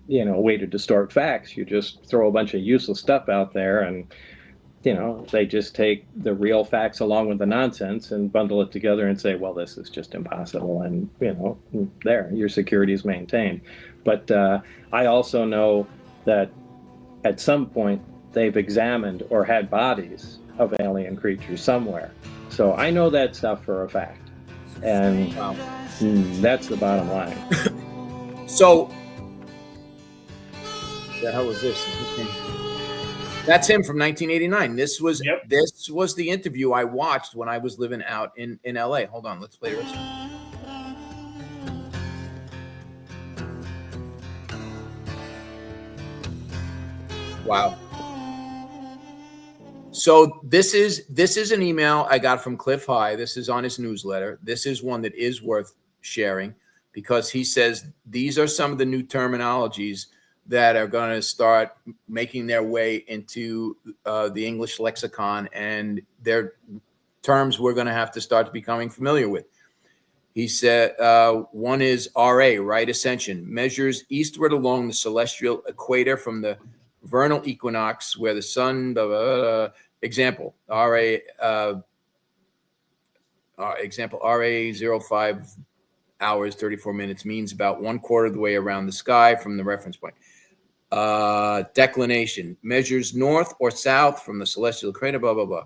way to distort facts. You just throw a bunch of useless stuff out there, and they just take the real facts along with the nonsense and bundle it together and say, well, this is just impossible, and there, your security is maintained. But I also know that at some point they've examined or had bodies of alien creatures somewhere. So I know that stuff for a fact. And that's the bottom line. So, the hell is this? That's him from 1989. This was the interview I watched when I was living out in LA. Hold on, let's play this. Wow. So this is an email I got from Cliff High. This is on his newsletter. This is one that is worth sharing, because he says these are some of the new terminologies that are going to start making their way into the English lexicon, and they're terms we're going to have to start becoming familiar with. He said one is RA, right ascension, measures eastward along the celestial equator from the vernal equinox where the sun, example, RA 05 hours, 34 minutes means about 1/4 of the way around the sky from the reference point. Declination measures north or south from the celestial equator, blah, blah, blah.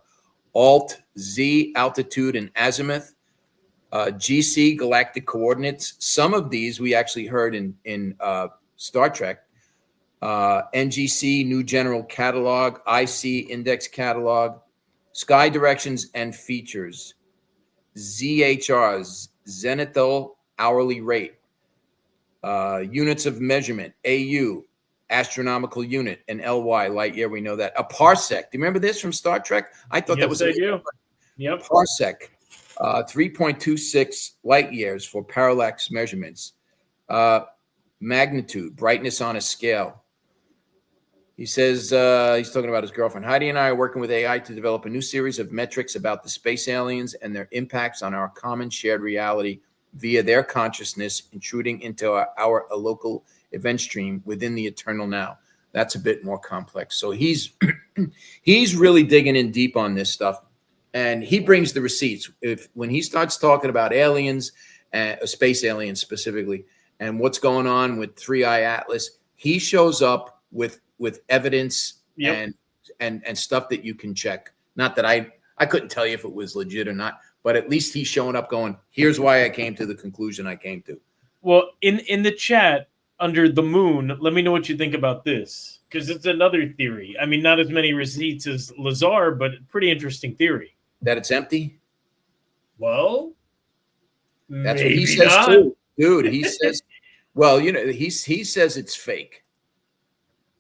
Alt Z, altitude and azimuth. GC, galactic coordinates. Some of these we actually heard in Star Trek. NGC, New General Catalog. IC, Index Catalog. Sky directions and features. ZHRs, zenithal hourly rate. Units of measurement. AU, astronomical unit, and LY, light year. We know that. A parsec. Do you remember this from Star Trek? I thought that was I do. Yep. Parsec. 3.26 light years for parallax measurements. Magnitude, brightness on a scale. He says he's talking about his girlfriend. Heidi and I are working with AI to develop a new series of metrics about the space aliens and their impacts on our common shared reality via their consciousness intruding into our local event stream within the eternal now. That's a bit more complex. So he's really digging in deep on this stuff, and he brings the receipts. When he starts talking about aliens, space aliens specifically, and what's going on with 3i Atlas, he shows up with evidence and stuff that you can check. Not that I couldn't tell you if it was legit or not, but at least he's showing up going, here's why I came to the conclusion I came to. Well, in the chat under the moon, let me know what you think about this, because it's another theory. I mean, not as many receipts as Lazar, but pretty interesting theory. That it's empty? Well, that's what he says too. Dude, he says, well, he says it's fake.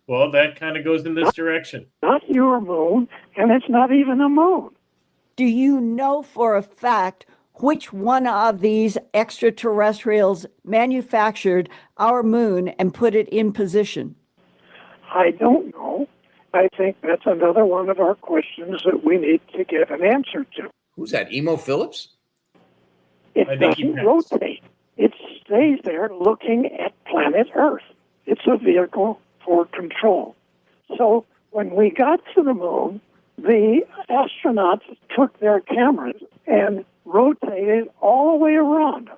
Well, that kind of goes in this direction. Not your moon, and it's not even a moon. Do you know for a fact which one of these extraterrestrials manufactured our moon and put it in position? I don't know. I think that's another one of our questions that we need to get an answer to. Who's that? Emo Phillips? It I think he doesn't passed. rotate. It stays there looking at planet Earth. It's a vehicle for control. So when we got to the moon, the astronauts took their cameras and rotated all the way around,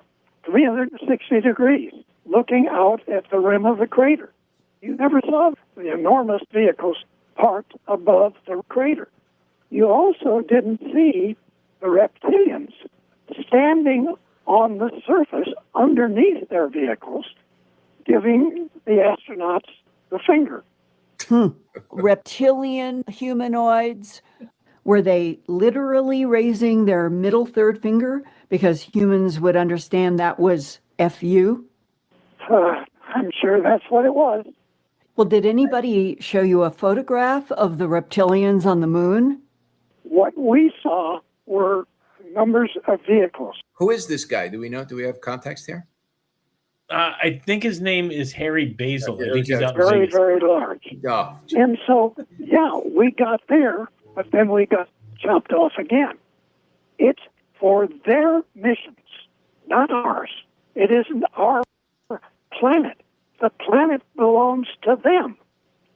360 degrees, looking out at the rim of the crater. You never saw the enormous vehicles parked above the crater. You also didn't see the reptilians standing on the surface underneath their vehicles, giving the astronauts the finger. Reptilian humanoids, were they literally raising their middle third finger because humans would understand that was FU? I'm sure that's what it was. Well, did anybody show you a photograph of the reptilians on the moon? What we saw were numbers of vehicles. Who is this guy? Do we know? Do we have context here? I think his name is Harry Basil. I think he's out in very, Vegas. very large. Oh. And so, yeah, we got there, but then we got chopped off again. It's for their missions, not ours. It isn't our planet. The planet belongs to them.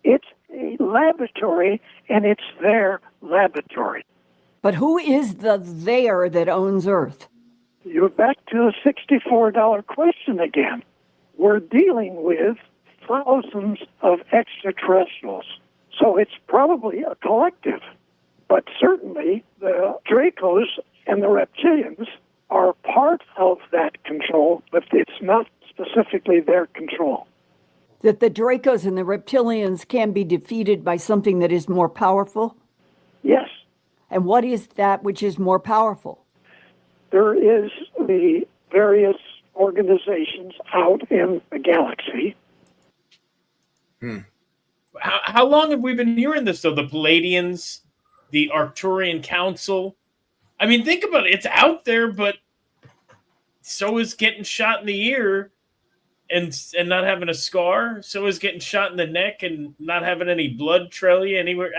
It's a laboratory, and it's their laboratory. But who is the there that owns Earth? You're back to the $64 question again. We're dealing with thousands of extraterrestrials, so it's probably a collective. But certainly the Dracos and the reptilians are part of that control, but it's not specifically their control. That the Dracos and the reptilians can be defeated by something that is more powerful? Yes. And what is that which is more powerful? There is the various organizations out in the galaxy. How long have we been hearing this, though? The Palladians, the Arcturian Council. I mean, think about it. It's out there, but so is getting shot in the ear and not having a scar. So is getting shot in the neck and not having any blood trail you anywhere.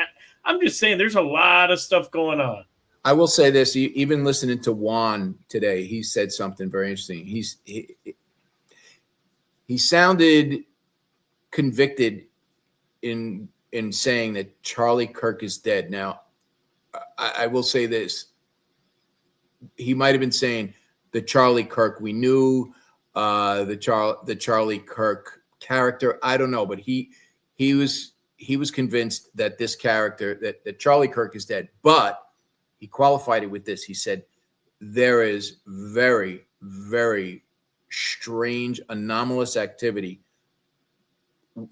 I'm just saying there's a lot of stuff going on. I will say this, even listening to Juan today, he said something very interesting. He sounded convicted in saying that Charlie Kirk is dead. Now, I will say this. He might have been saying the Charlie Kirk we knew, the Charlie Kirk character. I don't know, but he was convinced that this character, that Charlie Kirk is dead. But he qualified it with this. He said, there is very, very strange, anomalous activity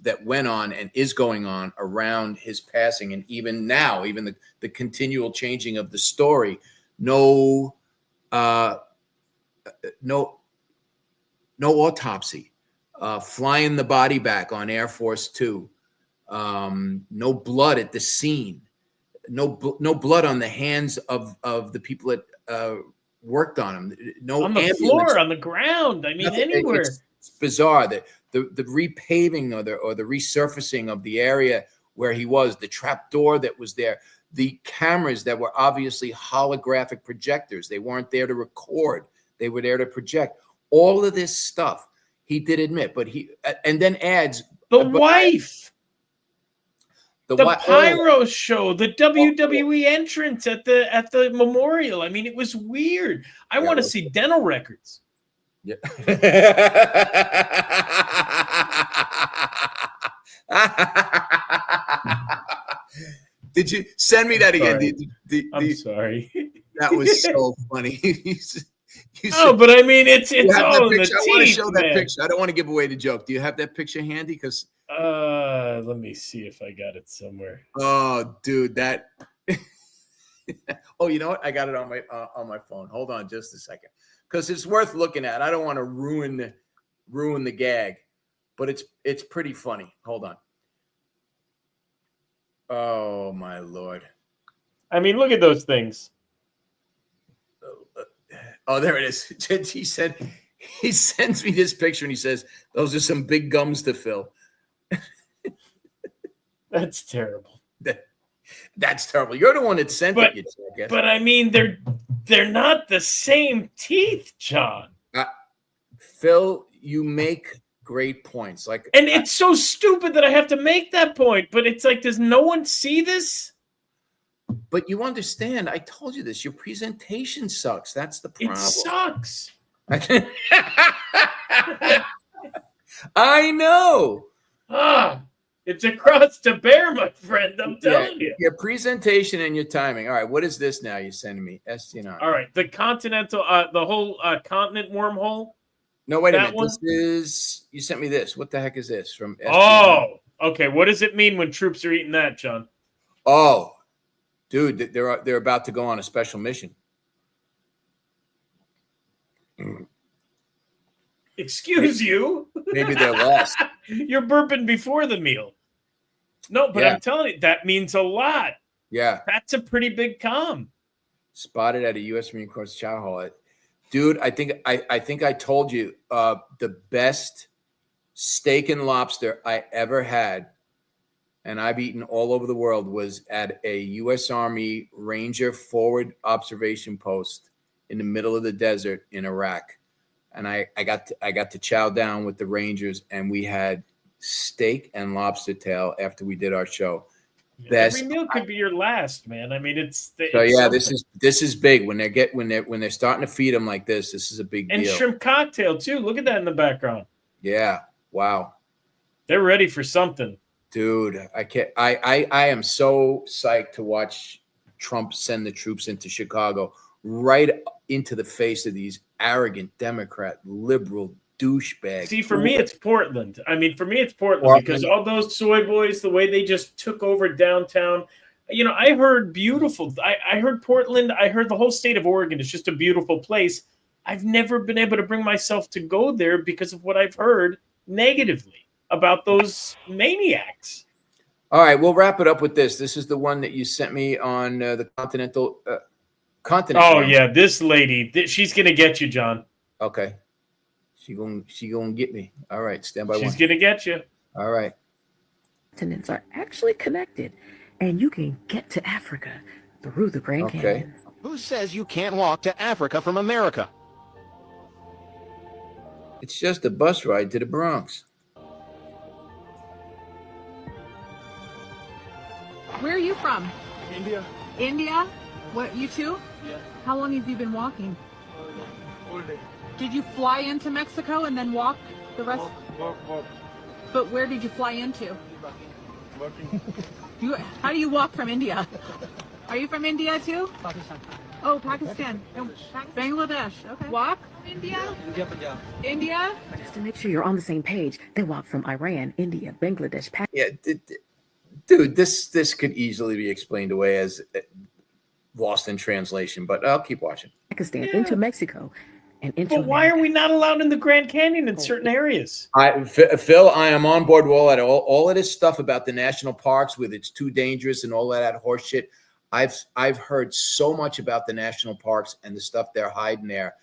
that went on and is going on around his passing. And even now, even the continual changing of the story, no autopsy, flying the body back on Air Force Two, no blood at the scene. No blood on the hands of the people that worked on him. No on the ambulance. floor, on the ground. I mean, Nothing. anywhere. It's bizarre. The repaving or the resurfacing of the area where he was, the trap door that was there, the cameras that were obviously holographic projectors. They weren't there to record. They were there to project. All of this stuff he did admit, but and then adds the wife. The pyro Oh. show, the WWE entrance at the memorial. I mean, it was weird. I want to see dental records. Yeah. Did you send me that again? I'm sorry. That was so funny. But I mean, it's all in the I want to teeth, show that man. picture. I don't want to give away the joke. Do you have that picture handy? Because let me see if I got it somewhere. Oh, dude, that. Oh, you know what? I got it on my phone. Hold on, just a second, because it's worth looking at. I don't want to ruin the gag, but it's pretty funny. Hold on. Oh my Lord. I mean, look at those things. Oh, there it is. He sends me this picture and he says, "Those are some big gums to fill." That's terrible. That's terrible. You're the one that sent it, you jackass. But I mean, they're not the same teeth, John. Phil, you make great points. And it's so stupid that I have to make that point. But it's like, does no one see this? But you understand, I told you this. Your presentation sucks. That's the problem. It sucks. I know. It's a cross to bear, my friend. I'm telling you. Your presentation and your timing. All right, what is this now you're sending me? ST9. All right, the continental, the whole continent wormhole. No, wait a minute. One? This is, you sent me this. What the heck is this from ST9? Oh, okay. What does it mean when troops are eating that, John? Oh, dude, they're about to go on a special mission. Excuse you. Maybe they're lost. You're burping before the meal. No, but I'm telling you, that means a lot. Yeah. That's a pretty big comm. Spotted at a U.S. Marine Corps chow hall. Dude, I think I told you the best steak and lobster I ever had, and I've eaten all over the world, was at a U.S. Army Ranger forward observation post in the middle of the desert in Iraq. And I got to chow down with the Rangers, and we had steak and lobster tail after we did our show. Every meal could be your last, man. I mean, it's this is big when they're starting to feed them like this. This is a big and deal. Shrimp cocktail too. Look at that in the background. Yeah, wow. They're ready for something, dude. I can't. I am so psyched to watch Trump send the troops into Chicago, right into the face of these arrogant Democrat liberal douchebags. See, for me, it's Portland. I mean, for me, it's Portland because all those soy boys, the way they just took over downtown. You know, I heard beautiful. I heard Portland. I heard the whole state of Oregon is just a beautiful place. I've never been able to bring myself to go there because of what I've heard negatively about those maniacs. All right, we'll wrap it up with this. This is the one that you sent me on the continent. Oh, yeah, this lady, she's going to get you, John. Okay. She gonna get me. All right, stand by. She's gonna get you. All right. Continents are actually connected, and you can get to Africa through the Grand Canyon. Who says you can't walk to Africa from America? It's just a bus ride to the Bronx. Where are you from? India. India? What, you too? Yeah. How long have you been walking? All day. Did you fly into Mexico and then walk the rest? Walk. But where did you fly into? Walking. How do you walk from India? Are you from India too? Pakistan. Oh, Pakistan. Bangladesh. Okay. Walk from India? Punjab. India? Just to make sure you're on the same page, they walk from Iran, India, Bangladesh, Pakistan. Yeah, dude, this could easily be explained away as lost in translation, but I'll keep watching. Pakistan into Mexico. But why are we not allowed in the Grand Canyon in certain areas? Phil, I am on board with all of this stuff about the national parks with it's too dangerous and all that horse shit. I've heard so much about the national parks and the stuff they're hiding there.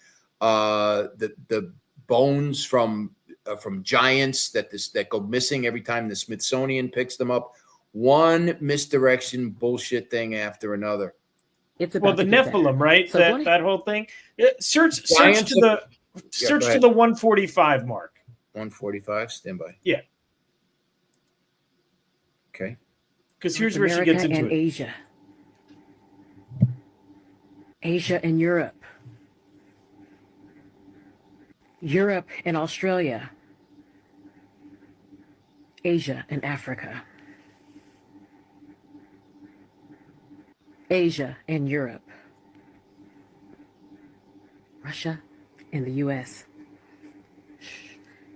The bones from giants that go missing every time the Smithsonian picks them up. One misdirection bullshit thing after another. It's well, the Nephilim, right? So that whole thing. Search to the 145 mark. 145. Stand by. Yeah. Okay. Because here's where she gets into and it. Asia and Europe. Europe and Australia. Asia and Africa. Asia and Europe. Russia and the U.S.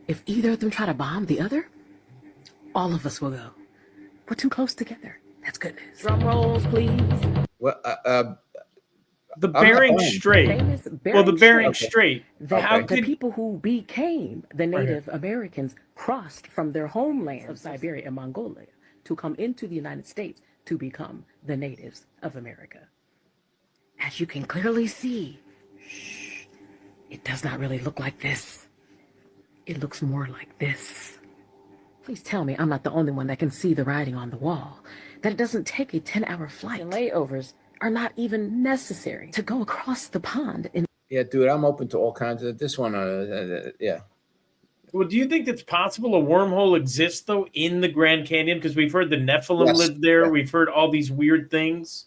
If either of them try to bomb the other, all of us will go. We're too close together. That's good news. Drum rolls, please. Well, the Bering Strait. The Bering Strait. The people who became the Native Americans crossed from their homelands of Siberia and Mongolia to come into the United States to become the natives of America. As you can clearly see, it does not really look like this. It looks more like this. Please tell me I'm not the only one that can see the writing on the wall. that it doesn't take a 10-hour flight. And layovers are not even necessary to go across the pond. Yeah, dude, I'm open to all kinds of this one. Yeah. Well, do you think it's possible a wormhole exists though in the Grand Canyon? Because we've heard the Nephilim lived there. Yeah. We've heard all these weird things.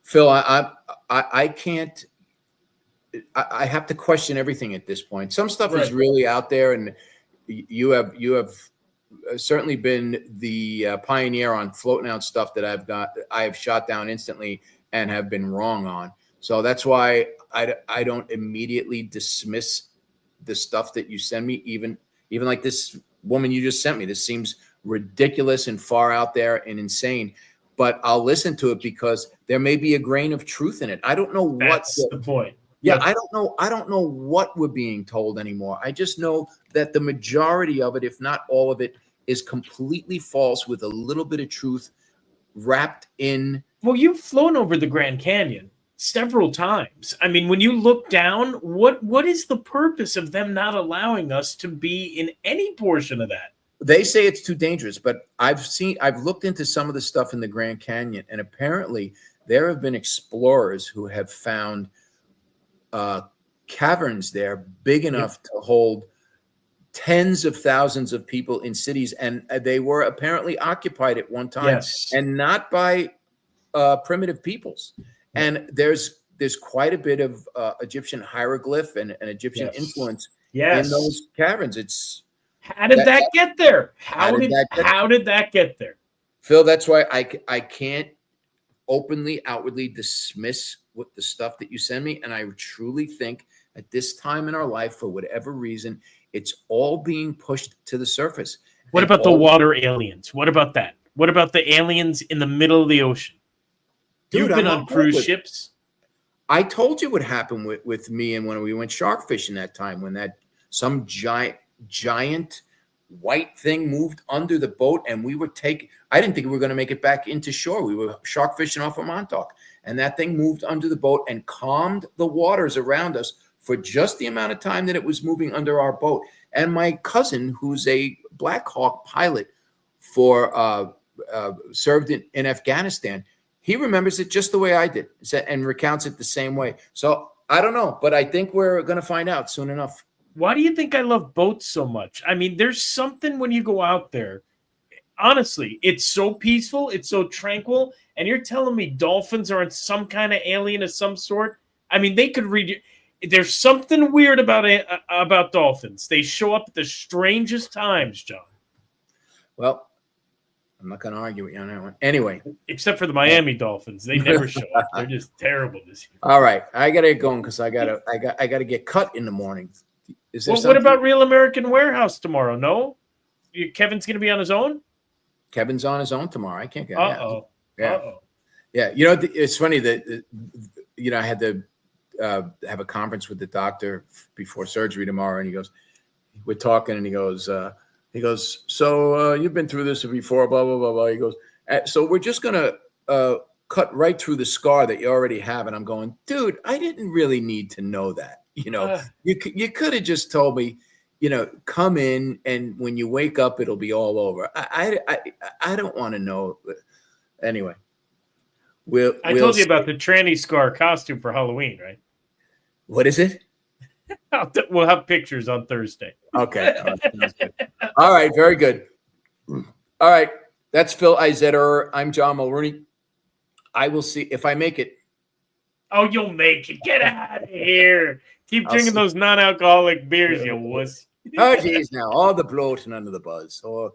Phil, I can't. I have to question everything at this point. Some stuff is really out there, and you have certainly been the pioneer on floating out stuff that I have shot down instantly and have been wrong on. So that's why I don't immediately dismiss the stuff that you send me, even like this woman you just sent me. This seems ridiculous and far out there and insane, but I'll listen to it because there may be a grain of truth in it. I don't know That's the point. Yeah, I don't know what we're being told anymore. I just know that the majority of it, if not all of it, is completely false with a little bit of truth wrapped in. Well, you've flown over the Grand Canyon several times. I mean, when you look down, what is the purpose of them not allowing us to be in any portion of that? They say it's too dangerous, but I've looked into some of the stuff in the Grand Canyon, and apparently there have been explorers who have found caverns there big enough to hold tens of thousands of people in cities, and they were apparently occupied at one time, and not by primitive peoples. And there's quite a bit of Egyptian hieroglyph and Egyptian influence in those caverns. How did that get there? How did that get there? Phil, that's why I can't openly, outwardly dismiss what the stuff that you send me. And I truly think at this time in our life, for whatever reason, it's all being pushed to the surface. What about the water aliens? What about that? What about the aliens in the middle of the ocean? Dude, you've been on cruise ships. I told you what happened with me and when we went shark fishing that time, when some giant white thing moved under the boat, and I didn't think we were going to make it back into shore. We were shark fishing off of Montauk, and that thing moved under the boat and calmed the waters around us for just the amount of time that it was moving under our boat. And my cousin, who's a Black Hawk pilot served in Afghanistan, he remembers it just the way I did and recounts it the same way. So I don't know, but I think we're going to find out soon enough. Why do you think I love boats so much? I mean, there's something when you go out there. Honestly, it's so peaceful. It's so tranquil. And you're telling me dolphins are some kind of alien of some sort? I mean, they could read. There's something weird about dolphins. They show up at the strangest times, John. Well, I'm not going to argue with you on that one. Anyway. Except for the Miami Dolphins. They never show up. They're just terrible this year. All right. I got to get going because I got to get cut in the morning. What about Real American Warehouse tomorrow? No? Kevin's going to be on his own? Kevin's on his own tomorrow. I can't get Uh-oh. Yeah. Uh-oh. Yeah. You know, it's funny that, I had to have a conference with the doctor before surgery tomorrow. And we're talking and he goes, so you've been through this before, blah, blah, blah, blah. He goes, so we're just going to cut right through the scar that you already have. And I'm going, dude, I didn't really need to know that. You could have just told me, come in and when you wake up, it'll be all over. I don't want to know. Anyway. I told you about the tranny scar costume for Halloween, right? What is it? We'll have pictures on Thursday. Okay. All right. Very good. All right. That's Phil Izetter. I'm John Mulrooney. I will see if I make it. Oh, you'll make it. Get out of here. Keep drinking those non-alcoholic beers, you wuss. Oh, geez, now. All the bloat and under the buzz. Oh,